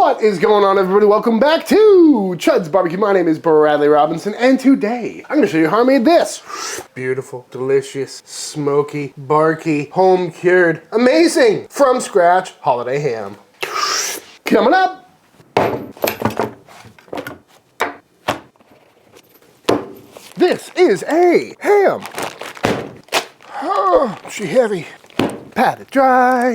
What is going on, everybody? Welcome back to Chuds BBQ. My name is Bradley Robinson, and today I'm going to show you how I made this beautiful, delicious, smoky, barky, home-cured, amazing, from scratch holiday ham. Coming up. This is a ham. Oh, she heavy. Pat it dry.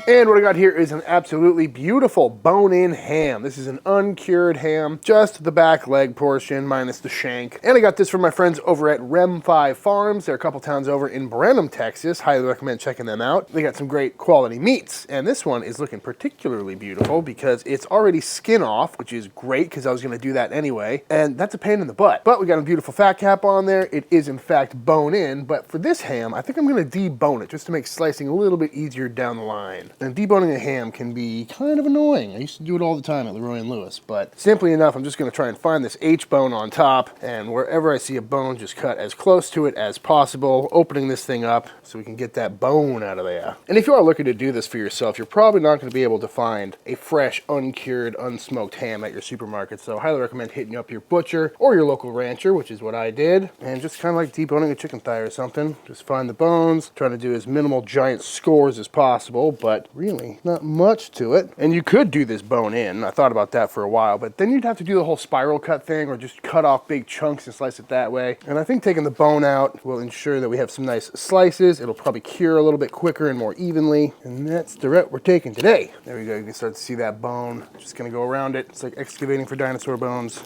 And what I got here is an absolutely beautiful bone-in ham. This is an uncured ham, just the back leg portion minus the shank. And I got this from my friends over at Rem 5 Farms. They're a couple towns over in Brining, Texas. Highly recommend checking them out. They got some great quality meats. And this one is looking particularly beautiful because it's already skin off, which is great because I was going to do that anyway. And that's a pain in the butt. But we got a beautiful fat cap on there. It is in fact bone-in, but for this ham, I think I'm going to debone it just to make slicing a little bit easier down the line. And deboning a ham can be kind of annoying. I used to do it all the time at Leroy and Lewis, but simply enough, I'm just going to try and find this H bone on top, and wherever I see a bone, just cut as close to it as possible, opening this thing up so we can get that bone out of there. And if you are looking to do this for yourself, you're probably not going to be able to find a fresh, uncured, unsmoked ham at your supermarket, so I highly recommend hitting up your butcher or your local rancher, which is what I did, and just kind of like deboning a chicken thigh or something. Just find the bones, trying to do as minimal giant scores as possible, but really not much to it. And you could do this bone in. I thought about that for a while, but then you'd have to do the whole spiral cut thing or just cut off big chunks and slice it that way. And I think taking the bone out will ensure that we have some nice slices. It'll probably cure a little bit quicker and more evenly. And that's the route we're taking today. There we go. You can start to see that bone. Just gonna go around it. It's like excavating for dinosaur bones.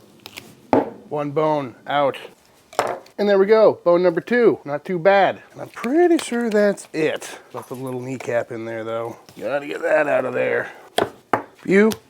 One bone out. And there we go, bone number 2. Not too bad. And I'm pretty sure that's it. Left a little kneecap in there though. Gotta get that out of there. Beautiful.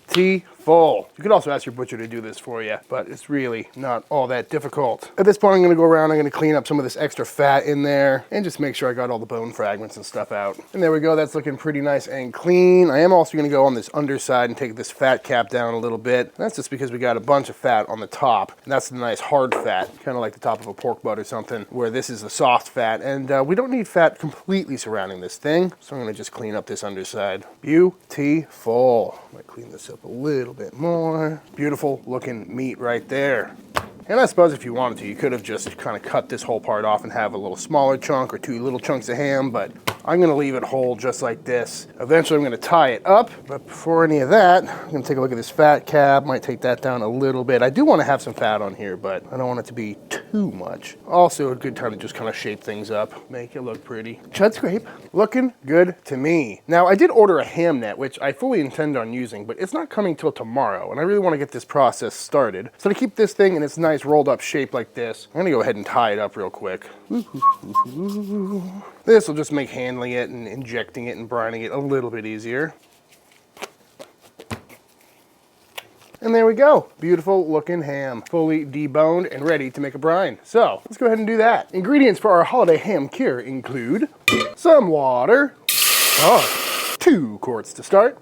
You could also ask your butcher to do this for you, but it's really not all that difficult. At this point, I'm gonna go around, I'm gonna clean up some of this extra fat in there and just make sure I got all the bone fragments and stuff out. And there we go, that's looking pretty nice and clean. I am also gonna go on this underside and take this fat cap down a little bit. That's just because we got a bunch of fat on the top, and that's the nice hard fat, kind of like the top of a pork butt or something, where this is the soft fat, and we don't need fat completely surrounding this thing, so I'm gonna just clean up this underside. Beautiful. I might clean this up a little bit more. Beautiful looking meat right there. And I suppose if you wanted to, you could have just kind of cut this whole part off and have a little smaller chunk or 2 little chunks of ham, but I'm gonna leave it whole just like this. Eventually I'm gonna tie it up, but before any of that, I'm gonna take a look at this fat cap, might take that down a little bit. I do wanna have some fat on here, but I don't want it to be too much. Also a good time to just kind of shape things up, make it look pretty. Chud scrape, looking good to me. Now I did order a ham net, which I fully intend on using, but it's not coming till tomorrow, and I really wanna get this process started. So to keep this thing in its nice rolled up shape like this, I'm gonna go ahead and tie it up real quick. This will just make handling it and injecting it and brining it a little bit easier. And there we go. Beautiful looking ham, fully deboned and ready to make a brine. So let's go ahead and do that. Ingredients for our holiday ham cure include some water, 2 quarts to start,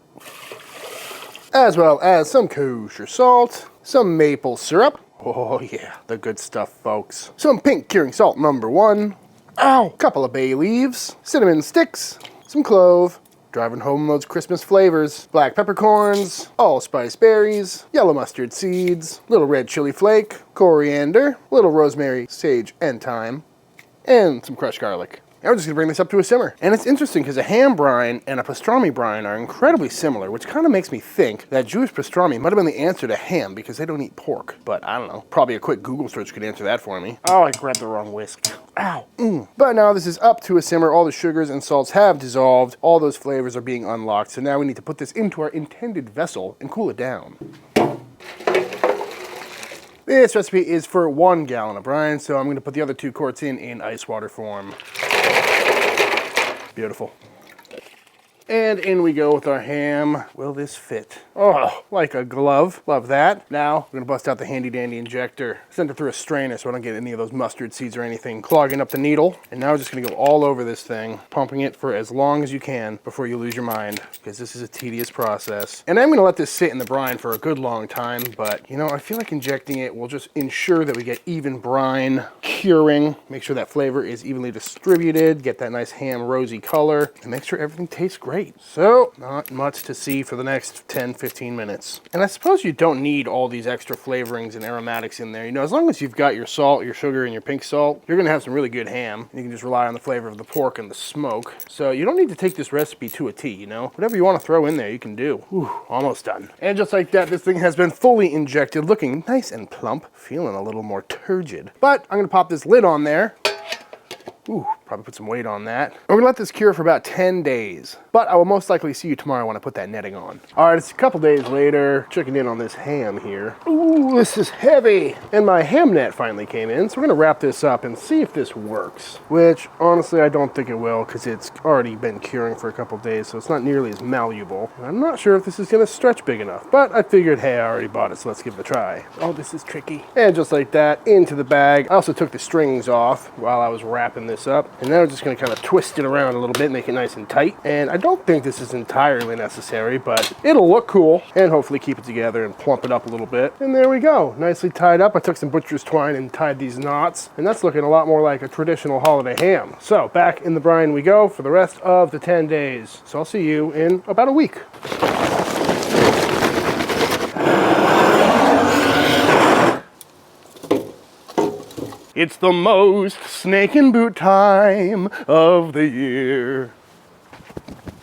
as well as some kosher salt, some maple syrup. Oh yeah, the good stuff, folks. Some pink curing salt number 1. Couple of bay leaves, cinnamon sticks, some clove, driving home those Christmas flavors, black peppercorns, allspice berries, yellow mustard seeds, little red chili flake, coriander, little rosemary, sage, and thyme, and some crushed garlic. Now we're just gonna bring this up to a simmer. And it's interesting because a ham brine and a pastrami brine are incredibly similar, which kind of makes me think that Jewish pastrami might have been the answer to ham because they don't eat pork. But I don't know, probably a quick Google search could answer that for me. Oh, I grabbed the wrong whisk. Ow. But now this is up to a simmer. All the sugars and salts have dissolved. All those flavors are being unlocked. So now we need to put this into our intended vessel and cool it down. This recipe is for 1 gallon of brine, so I'm gonna put the other 2 quarts in ice water form. Beautiful. And in we go with our ham. Will this fit? Oh, like a glove. Love that. Now, we're gonna bust out the handy dandy injector. Send it through a strainer so I don't get any of those mustard seeds or anything clogging up the needle. And now we're just gonna go all over this thing, pumping it for as long as you can before you lose your mind, because this is a tedious process. And I'm gonna let this sit in the brine for a good long time, but you know, I feel like injecting it will just ensure that we get even brine curing, make sure that flavor is evenly distributed, get that nice ham rosy color, and make sure everything tastes great. great. So, not much to see for the next 10, 15 minutes. And I suppose you don't need all these extra flavorings and aromatics in there. You know, as long as you've got your salt, your sugar, and your pink salt, you're gonna have some really good ham. You can just rely on the flavor of the pork and the smoke. So you don't need to take this recipe to a T, you know? Whatever you want to throw in there, you can do. Whew, almost done. And just like that, this thing has been fully injected, looking nice and plump, feeling a little more turgid. But I'm gonna pop this lid on there. Ooh, probably put some weight on that. We're gonna let this cure for about 10 days. But I will most likely see you tomorrow when I put that netting on. All right, it's a couple days later. Checking in on this ham here. Ooh, this is heavy. And my ham net finally came in, so we're gonna wrap this up and see if this works. Which, honestly, I don't think it will, because it's already been curing for a couple days, so it's not nearly as malleable. And I'm not sure if this is gonna stretch big enough, but I figured, hey, I already bought it, so let's give it a try. Oh, this is tricky. And just like that, into the bag. I also took the strings off while I was wrapping this up. And now I'm just gonna kind of twist it around a little bit, make it nice and tight. And I don't think this is entirely necessary, but it'll look cool and hopefully keep it together and plump it up a little bit. And there we go, nicely tied up. I took some butcher's twine and tied these knots, and that's looking a lot more like a traditional holiday ham. So back in the brine we go for the rest of the 10 days. So I'll see you in about a week. It's the most snake and boot time of the year.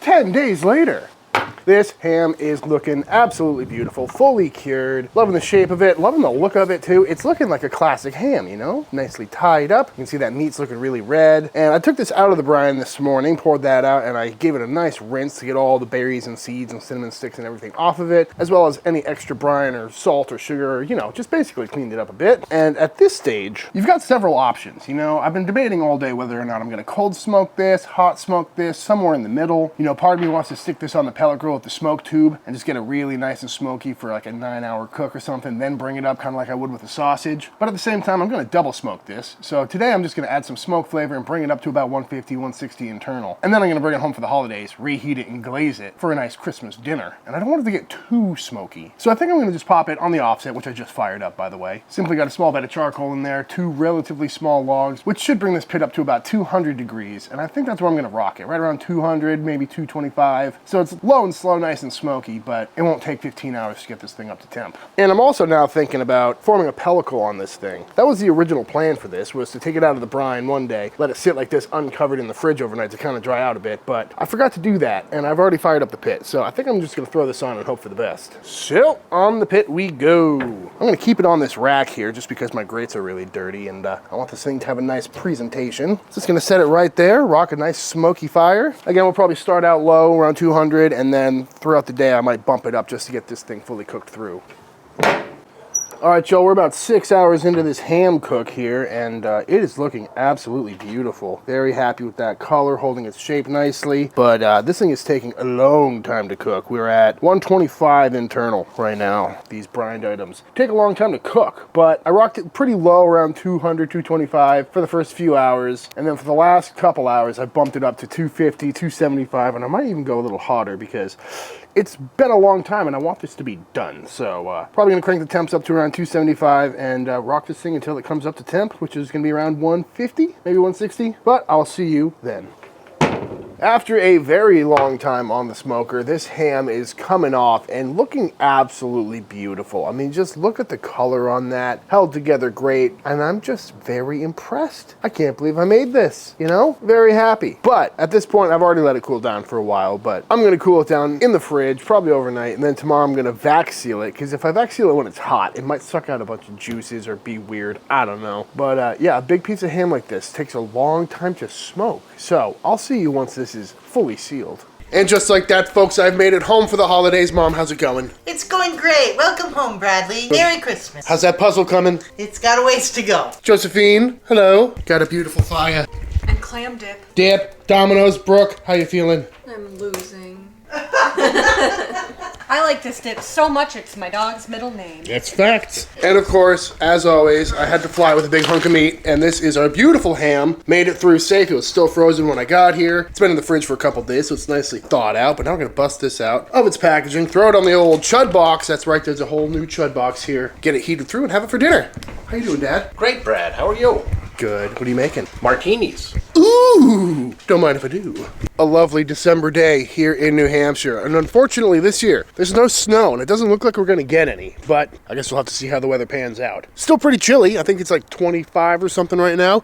10 days later. This ham is looking absolutely beautiful, fully cured. Loving the shape of it, loving the look of it too. It's looking like a classic ham, you know? Nicely tied up. You can see that meat's looking really red. And I took this out of the brine this morning, poured that out, and I gave it a nice rinse to get all the berries and seeds and cinnamon sticks and everything off of it, as well as any extra brine or salt or sugar, or, you know, just basically cleaned it up a bit. And at this stage, you've got several options. You know, I've been debating all day whether or not I'm gonna cold smoke this, hot smoke this, somewhere in the middle. You know, part of me wants to stick this on the pellet grill with the smoke tube and just get it really nice and smoky for like a 9-hour cook or something, then bring it up kind of like I would with a sausage. But at the same time, I'm going to double smoke this. So today I'm just going to add some smoke flavor and bring it up to about 150, 160 internal. And then I'm going to bring it home for the holidays, reheat it and glaze it for a nice Christmas dinner. And I don't want it to get too smoky. So I think I'm going to just pop it on the offset, which I just fired up, by the way. Simply got a small bed of charcoal in there, 2 relatively small logs, which should bring this pit up to about 200 degrees. And I think that's where I'm going to rock it, right around 200, maybe 225. So it's low and slow, nice and smoky, but it won't take 15 hours to get this thing up to temp. And I'm also now thinking about forming a pellicle on this thing. That was the original plan for this, was to take it out of the brine one day, let it sit like this uncovered in the fridge overnight to kind of dry out a bit, but I forgot to do that, and I've already fired up the pit, so I think I'm just gonna throw this on and hope for the best. So, on the pit we go. I'm gonna keep it on this rack here just because my grates are really dirty, and I want this thing to have a nice presentation. Just gonna set it right there, rock a nice smoky fire. Again, we'll probably start out low, around 200, and then throughout the day I might bump it up just to get this thing fully cooked through. All right, Joe, we're about 6 hours into this ham cook here, and it is looking absolutely beautiful. Very happy with that color, holding its shape nicely, but this thing is taking a long time to cook. We're at 125 internal right now. These brined items take a long time to cook, but I rocked it pretty low, around 200, 225 for the first few hours, and then for the last couple hours, I bumped it up to 250, 275, and I might even go a little hotter because it's been a long time and I want this to be done. So probably gonna crank the temps up to around 275 and rock this thing until it comes up to temp, which is gonna be around 150, maybe 160, but I'll see you then. After a very long time on the smoker, this ham is coming off and looking absolutely beautiful. I mean, just look at the color on that, held together great, and I'm just very impressed. I can't believe I made this, you know? Very happy. But at this point, I've already let it cool down for a while, but I'm gonna cool it down in the fridge, probably overnight, and then tomorrow I'm gonna vac seal it, because if I vac seal it when it's hot, it might suck out a bunch of juices or be weird, I don't know. But yeah, a big piece of ham like this takes a long time to smoke. So I'll see you once this is fully sealed. And just like that, folks, I've made it home for the holidays. Mom, how's it going? It's going great. Welcome home, Bradley. Merry Christmas. How's that puzzle coming? It's got a ways to go. Josephine, hello. Got a beautiful fire. And clam dip. Dip, Domino's, Brooke, how you feeling? I'm losing. I like this dip so much, it's my dog's middle name. That's facts. And of course, as always, I had to fly with a big hunk of meat, and this is our beautiful ham. Made it through safe. It was still frozen when I got here. It's been in the fridge for a couple days, so it's nicely thawed out, but now I'm gonna bust this out of its packaging, throw it on the old Chud box. That's right, there's a whole new Chud box here. Get it heated through and have it for dinner. How you doing, Dad? Great, Brad. How are you? Good. What are you making? Martinis. Ooh, don't mind if I do. A lovely December day here in New Hampshire. And unfortunately this year, there's no snow and it doesn't look like we're gonna get any. But I guess we'll have to see how the weather pans out. Still pretty chilly. I think it's like 25 or something right now.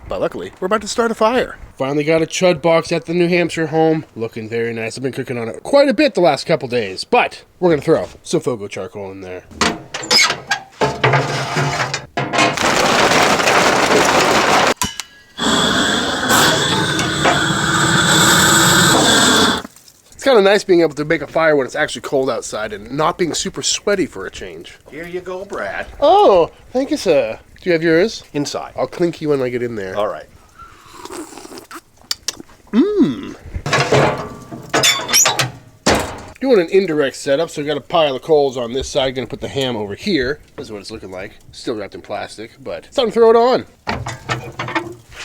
But luckily, we're about to start a fire. Finally got a Chud box at the New Hampshire home. Looking very nice. I've been cooking on it quite a bit the last couple days. But we're gonna throw some Fogo charcoal in there. It's kind of nice being able to make a fire when it's actually cold outside and not being super sweaty for a change. Here you go, Brad. Oh, thank you, sir. Do you have yours? Inside. I'll clink you when I get in there. All right. Doing an indirect setup, so I got a pile of coals on this side. Gonna put the ham over here. This is what it's looking like. Still wrapped in plastic, but it's time to throw it on.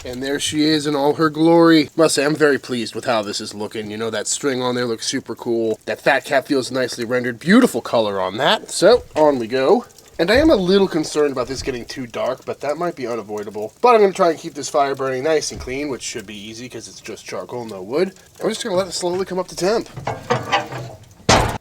And there she is in all her glory. Must say, I'm very pleased with how this is looking. You know, that string on there looks super cool. That fat cap feels nicely rendered. Beautiful color on that. So, on we go. And I am a little concerned about this getting too dark, but that might be unavoidable. But I'm going to try and keep this fire burning nice and clean, which should be easy because it's just charcoal, no wood. And we're just going to let it slowly come up to temp.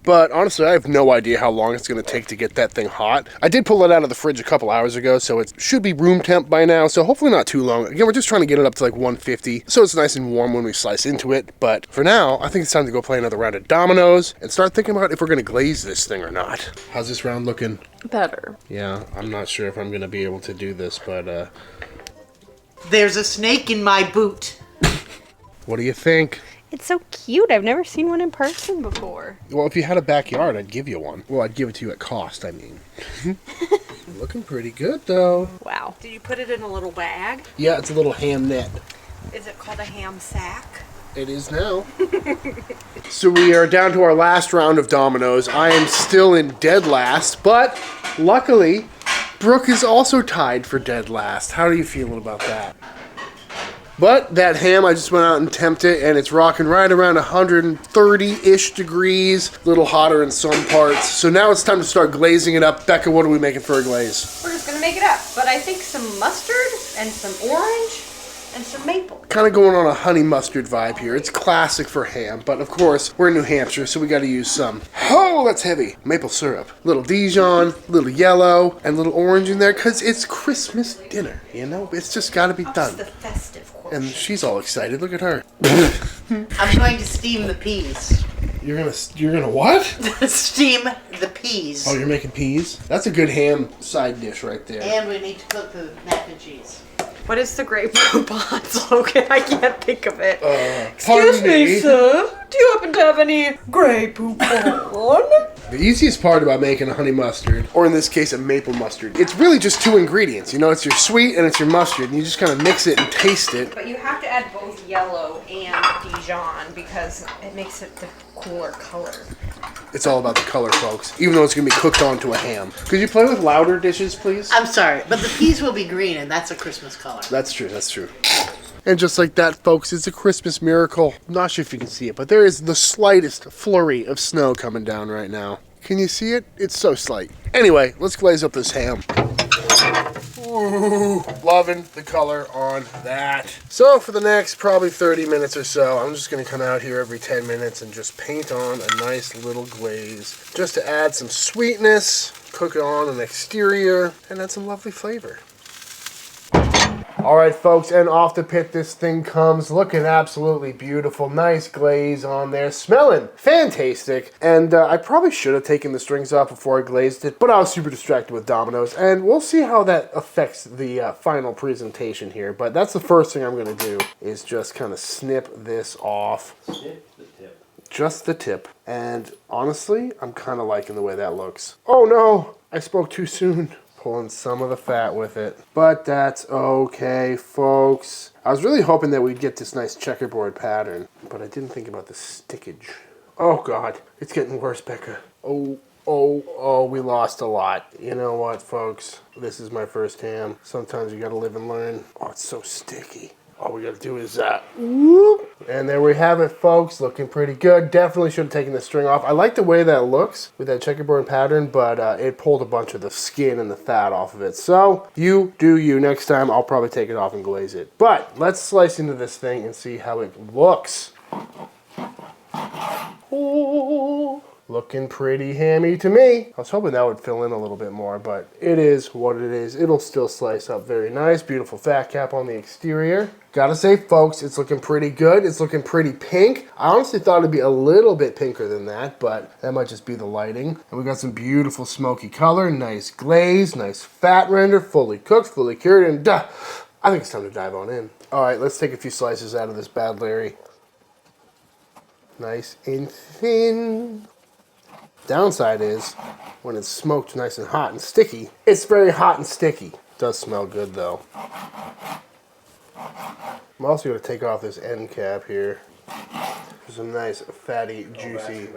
But honestly, I have no idea how long it's going to take to get that thing hot. I did pull it out of the fridge a couple hours ago, so it should be room temp by now, so hopefully not too long. Again, we're just trying to get it up to like 150, so it's nice and warm when we slice into it. But for now, I think it's time to go play another round of dominoes and start thinking about if we're going to glaze this thing or not. How's this round looking? Better. Yeah, I'm not sure if I'm going to be able to do this, but There's a snake in my boot. what do you think? It's so cute. I've never seen one in person before. Well, if you had a backyard, I'd give you one. Well, I'd give it to you at cost, I mean. Looking pretty good, though. Wow. Did you put it in a little bag? Yeah, it's a little ham net. Is it called a ham sack? It is now. So we are down to our last round of dominoes. I am still in dead last, but luckily, Brooke is also tied for dead last. How are you feeling about that? But that ham, I just went out and temped it, and it's rocking right around 130-ish degrees. A little hotter in some parts. So now it's time to start glazing it up. Becca, what are we making for a glaze? We're just gonna make it up. But I think some mustard and some orange and some maple. Kind of going on a honey mustard vibe here. It's classic for ham, but of course, we're in New Hampshire, so we got to use some, oh, that's heavy, maple syrup. Little Dijon, little yellow, and little orange in there, because it's Christmas dinner, you know? It's just got to be It's done. the festive portion. And she's all excited. Look at her. I'm going to steam the peas. You're gonna what? Steam the peas. Oh, you're making peas? That's a good ham side dish right there. And we need to cook the mac and cheese. What is the Grey Poupon slogan? I can't think of it. Excuse me, sir. Do you happen to have any Grey Poupon? The easiest part about making a honey mustard, or in this case a maple mustard, it's really just two ingredients. You know, it's your sweet and it's your mustard, and you just kind of mix it and taste it. But you have to add both yellow and Dijon because it makes it the cooler color. It's all about the color, folks, even though it's going to be cooked onto a ham. Could you play with louder dishes, please? I'm sorry, but the peas will be green, and that's a Christmas color. That's true, that's true. And just like that, folks, it's a Christmas miracle. I'm not sure if you can see it, but there is the slightest flurry of snow coming down right now. Can you see it? It's so slight. Anyway, let's glaze up this ham. Ooh, loving the color on that. So for the next probably 30 minutes or so, I'm just going to come out here every 10 minutes and just paint on a nice little glaze. Just to add some sweetness, cook it on an exterior, and add some lovely flavor. All right, folks, and off the pit this thing comes, looking absolutely beautiful. Nice glaze on there, smelling fantastic. And I probably should have taken the strings off before I glazed it, but I was super distracted with dominoes, and we'll see how that affects the final presentation here. But that's the first thing I'm going to do, is just kind of snip this off. Snip the tip. Just the tip. And honestly, I'm kind of liking the way that looks. Oh no, I spoke too soon. Pulling some of the fat with it. But that's okay, folks. I was really hoping that we'd get this nice checkerboard pattern, but I didn't think about the stickage. Oh God, it's getting worse, Becca. Oh, we lost a lot. You know what, folks? This is my first ham. Sometimes you gotta live and learn. Oh, it's so sticky. All we gotta do is, whoop. And there we have it, folks. Looking pretty good. Definitely should have taken the string off. I like the way that looks with that checkerboard pattern, but it pulled a bunch of the skin and the fat off of it. So you do you. Next time, I'll probably take it off and glaze it. But let's slice into this thing and see how it looks. Oh, looking pretty hammy to me. I was hoping that would fill in a little bit more, but it is what it is. It'll still slice up very nice. Beautiful fat cap on the exterior. Gotta say, folks, it's looking pretty good. It's looking pretty pink. I honestly thought it'd be a little bit pinker than that, but that might just be the lighting. And we got some beautiful smoky color, nice glaze, nice fat render, fully cooked, fully cured, and I think it's time to dive on in. All right, let's take a few slices out of this bad Larry. Nice and thin. Downside is, when it's smoked nice and hot and sticky, it's very hot and sticky. Does smell good though. I'm also going to take off this end cap here for some nice, fatty, juicy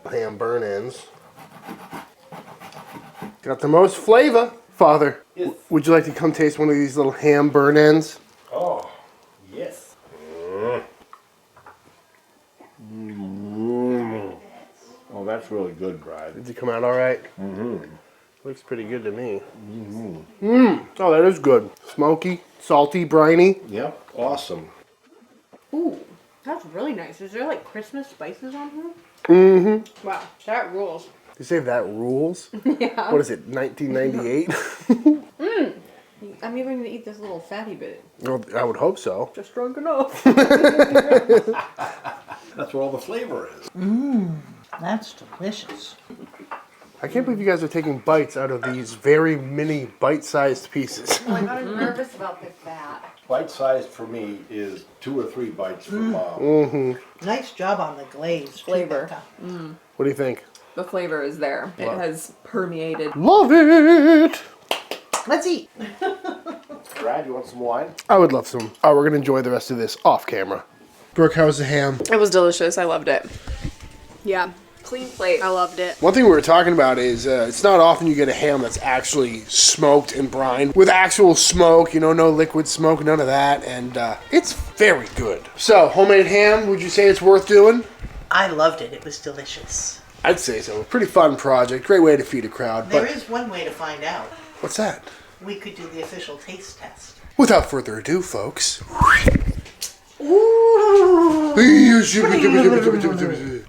ham burn ends. Got the most flavor. Father, Yes. Would you like to come taste one of these little ham burn ends? Oh, yes. Oh, that's really good, Bride. Did you come out all right? Looks pretty good to me. Oh, that is good. Smoky, salty, briny. Yep, awesome. Ooh, that's really nice. Is there like Christmas spices on here? Wow, that rules. You say that rules? Yeah. What is it, 1998? I'm even gonna eat this little fatty bit. Well, I would hope so. Just drunk enough. That's where all the flavor is. That's delicious. I can't believe you guys are taking bites out of these very mini bite-sized pieces. Oh, I got nervous about the fat. Bite-sized for me is 2 or 3 bites for Mom. Nice job on the glaze. too, Flavor. Becca. What do you think? The flavor is there. It has permeated. Love it! Let's eat. Brad, you want some wine? I would love some. Oh, we're going to enjoy the rest of this off camera. Brooke, how was the ham? It was delicious. I loved it. Yeah. Clean plate. I loved it. One thing we were talking about is it's not often you get a ham that's actually smoked and brined with actual smoke, you know, no liquid smoke, none of that, and it's very good. So, homemade ham, would you say it's worth doing? I loved it. It was delicious. I'd say so. Pretty fun project. Great way to feed a crowd. There But is one way to find out. what's that? We could do the official taste test. Without further ado, folks.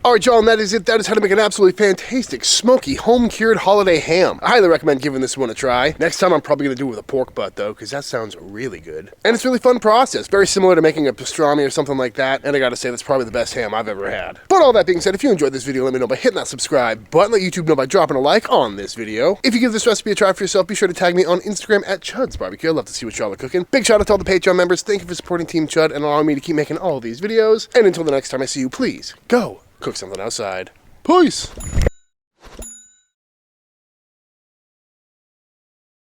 Alright, y'all, and that is it. That is how to make an absolutely fantastic, smoky, home-cured holiday ham. I highly recommend giving this one a try. Next time, I'm probably going to do it with a pork butt, though, because that sounds really good. And it's a really fun process. Very similar to making a pastrami or something like that. And I gotta say, that's probably the best ham I've ever had. But all that being said, if you enjoyed this video, let me know by hitting that subscribe button. Let YouTube know by dropping a like on this video. If you give this recipe a try for yourself, be sure to tag me on Instagram at Chuds BBQ. I'd love to see what y'all are cooking. Big shout out to all the Patreon members. Thank you for supporting Team Chud and allowing me to keep making all these videos. And until the next time I see you, please go cook something outside. Peace!